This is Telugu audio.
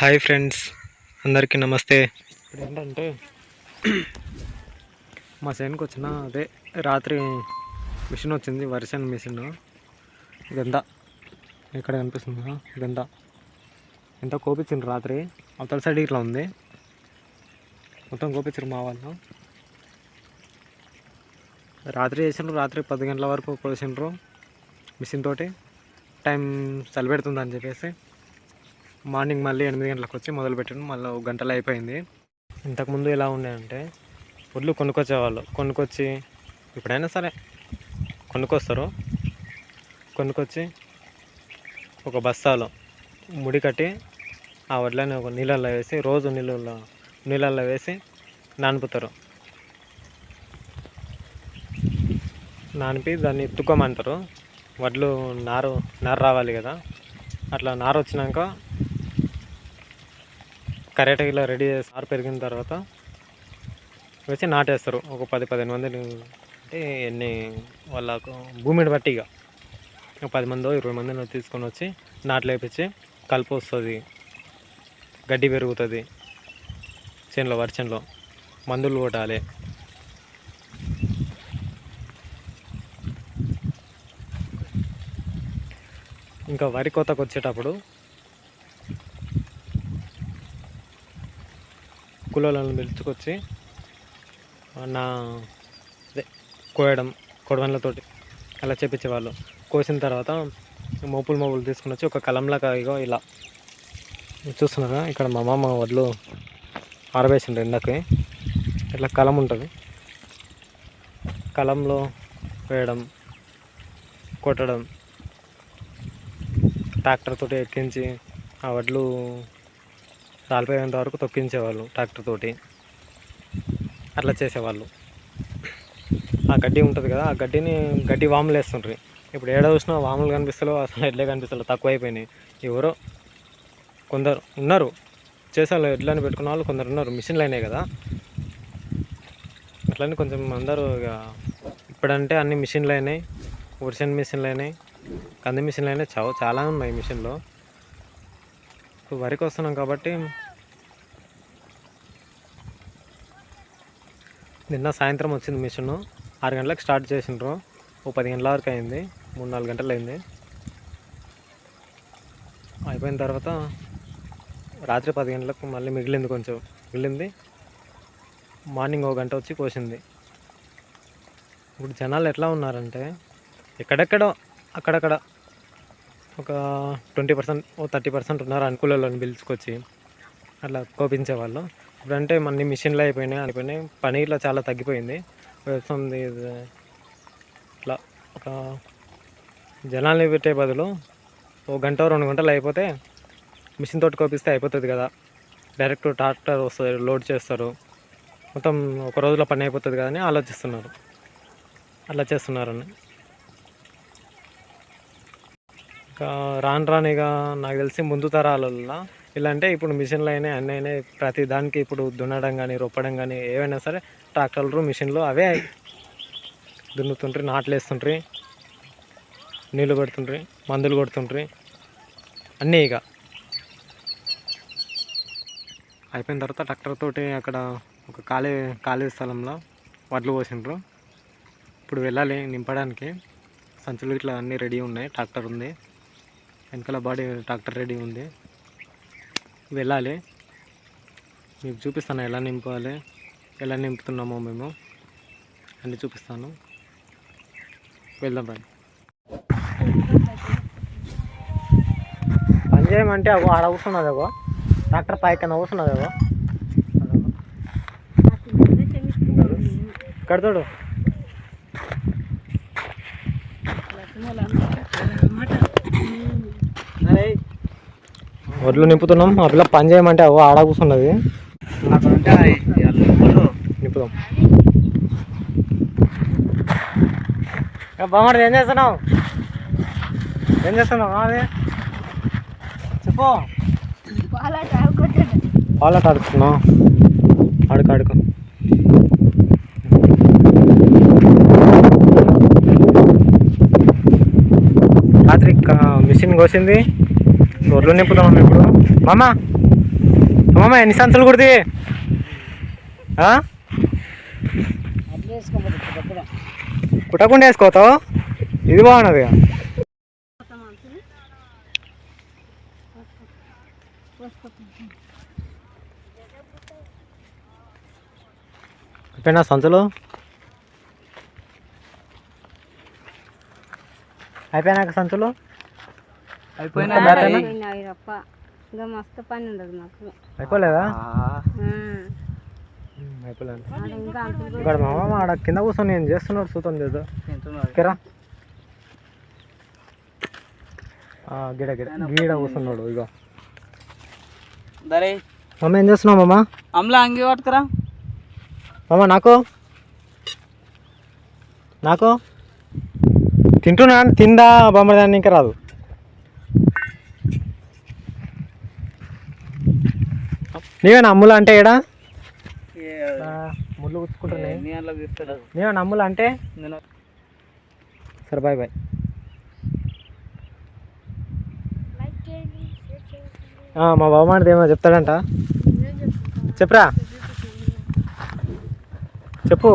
హాయ్ ఫ్రెండ్స్, అందరికీ నమస్తే. ఇప్పుడు ఏంటంటే మా సైన్కి వచ్చిన రాత్రి మిషన్ వచ్చింది, వర్షన్ మిషన్. ఇదంతా ఇక్కడ కనిపిస్తుంది, ఇదంతా ఎంత కోపించిండ్రు రాత్రి. అవతల సైడ్ ఇట్లా ఉంది, మొత్తం కోపించారు మా వాళ్ళు. రాత్రి చేసిండ్రు, రాత్రి 10 గంటల వరకు కోసిండ్రు మిషన్ తోటి. టైం చలిపెడుతుందని చెప్పేసి మార్నింగ్ మళ్ళీ 8 గంటలకు వచ్చి మొదలుపెట్టాను. మళ్ళీ 1 గంటలో అయిపోయింది. ఇంతకుముందు ఎలా ఉన్నాయంటే ఒడ్లు కొనుక్కొచ్చేవాళ్ళు, కొనుక్కొచ్చి ఎప్పుడైనా సరే కొనుక్కొచ్చి ఒక బస్తాలో ముడి కట్టి ఆ వడ్లని ఒక నీళ్ళల్లో వేసి, రోజు నీళ్ళల్లో వేసి నానుపుతారు. నానిపి దాన్ని తుక్కమంటారు. వడ్లు నారు రావాలి కదా, అట్లా నారు వచ్చినాక కరెక్ట్గా ఇలా రెడీ చేసి నారు పెరిగిన తర్వాత వేసి నాటేస్తారు. ఒక 10-15 మందిని, అంటే ఎన్ని వాళ్ళకు భూమిని బట్టి ఇక 10 మందో 20 మందిని తీసుకొని వచ్చి నాట్లు వేపించి కలుపు వస్తుంది, గడ్డి పెరుగుతుంది చేనులో. వర్షంలో మందులు కొట్టాలి. ఇంకా వరి కోతకు వచ్చేటప్పుడు కూలోళ్ళని పిలుచుకొచ్చి కొడవన్లతోటి అలా చేపించేవాళ్ళు. కోసిన తర్వాత మోపులు తీసుకుని వచ్చి ఒక కలంలాగా ఇగో ఇలా చూస్తున్నారా, ఇక్కడ మా మామ వడ్లు ఆరవేసిండ్రు ఎండకి. ఇట్లా కలం ఉంటుంది, కలంలో వేయడం, కొట్టడం, ట్రాక్టర్ తోటి ఎక్కించి ఆ వడ్లు రాలిపోయేంత వరకు తొక్కించేవాళ్ళు ట్రాక్టర్ తోటి. అట్లా చేసేవాళ్ళు. ఆ గడ్డి ఉంటుంది కదా, ఆ గడ్డి వాములు వేస్తుండ్రి. ఇప్పుడు ఏడ చూసినా వాములు కనిపిస్తలేవు, అసలు ఎడ్లే కనిపిస్తలేవు, తక్కువ అయిపోయినాయి. ఎవరో కొందరు ఉన్నారు చేసేవాళ్ళు, ఎడ్లని పెట్టుకున్న వాళ్ళు కొందరు ఉన్నారు. మిషన్లు అయినాయి కదా, అట్లనే కొంచెం అందరూ ఇక ఇప్పుడంటే అన్ని మిషన్లు అయినాయి. వర్షన్ మిషన్లు అయినాయి, కంది మిషన్లు అయినాయి, చాలా ఉన్నాయి మిషన్లో. ఇప్పుడు వరికి వస్తున్నాం కాబట్టి నిన్న సాయంత్రం వచ్చింది మిషన్. 6 గంటలకు స్టార్ట్ చేసిండ్రు, 10 గంటల వరకు అయింది. 3-4 గంటలు అయింది. అయిపోయిన తర్వాత రాత్రి 10 గంటలకు మళ్ళీ మిగిలింది. మార్నింగ్ 1 గంట వచ్చి కోసింది. ఇప్పుడు జనాలు ఎట్లా ఉన్నారంటే ఎక్కడెక్కడో అక్కడక్కడ ఒక 20% 30% ఉన్నారు అనుకూలంలో పిలుచుకొచ్చి అట్లా కోపించేవాళ్ళు. ఇప్పుడంటే మన మిషన్లు అయిపోయినాయి. పని ఇట్లా చాలా తగ్గిపోయింది. వస్తుంది ఇట్లా ఒక జనాల్ని పెట్టే బదులు 1 గంట 2 గంటలు అయిపోతే మిషన్ తోటి కోపిస్తే అయిపోతుంది కదా, డైరెక్ట్ ట్రాక్టర్ వస్తుంది, లోడ్ చేస్తారు, మొత్తం ఒక రోజులో పని అయిపోతుంది కదా అని ఆలోచిస్తున్నారు. అట్లా చేస్తున్నారని ఇంకా రాను ఇక నాకు తెలిసి ముందు తరాలలో ఇలా అంటే ఇప్పుడు మిషన్లు అయినాయి, అన్నీ అయినాయి. ప్రతి దానికి ఇప్పుడు దున్నడం కానీ రొప్పడం కానీ ఏవైనా సరే ట్రాక్టర్లు మిషన్లు అవే దున్నుతుండ్రి, నాట్లు వేస్తుండ్రి, నీళ్ళు పెడుతుండ్రి, మందులు కొడుతుండ్రి, అన్నీ. ఇక అయిపోయిన తర్వాత ట్రాక్టర్ తోటి అక్కడ ఒక ఖాళీ స్థలంలో వడ్లు పోసిండ్రు. ఇప్పుడు వెళ్ళాలి నింపడానికి. సంచులు ఇట్లా అన్నీ రెడీ ఉన్నాయి, ట్రాక్టర్ ఉంది, వెనకాల బాడీ ట్రాక్టర్ రెడీ ఉంది. వెళ్ళాలి, మీకు చూపిస్తాను ఎలా నింపాలి, ఎలా నింపుతున్నామో మేము అన్నీ చూపిస్తాను. వెళ్దాం రండి. పని చేయమంటే అగో ఆడ కూర్చున్నది, అగో ట్రాక్టర్ పైకన్నా కూర్చున్నది, అగో కడతాడు. వడ్లు నింపుతున్నాం. ఆ పిల్ల పని చేయమంటే అగో ఆడ కూర్చున్నది, నింపుదాం. బాగుంటుంది. ఏం చేస్తున్నావు అదే చెప్పు. పాలట ఆడుకున్నావు, ఆడుకో. రాత్రి మిషన్ కోసింది, రోడ్లు నింపుతాం ఇప్పుడు. మామ మామ ఎన్ని సంచులు కుడితే పుట్టకుండా వేసుకోతావు. ఇది బాగున్నది. అయిపోయినా సంచులు? అయిపోయినాక సంచులు అయిపోయినా ఇంకా మస్తు పని ఉండదు మాకు. అయిపోలేదా? అయిపోలేదు. ఇక్కడ మామ ఆడ కింద కూర్చొని నేను చేస్తున్నాడు చూద్దాం లేదు కిరా గిడ గిడ గీడ కూర్చున్నాడు. ఇగో మమ్మ ఏం చేస్తున్నావు మామ? అమ్లా అంగి పట్టుకురా మామ. నాకు నాకు తింటున్నా తిందా బొమ్మదాన్ని ఇంకా రాదు. నీవేనా అమ్ములు అంటే ఏడా ముళ్ళు కూర్చుకుంటున్నాయి. నీవేనా అమ్ములు అంటే? సరే బాయ్ బాయ్. మా బావమాడిది ఏమో చెప్తాడంట. చెప్పురా చెప్పు.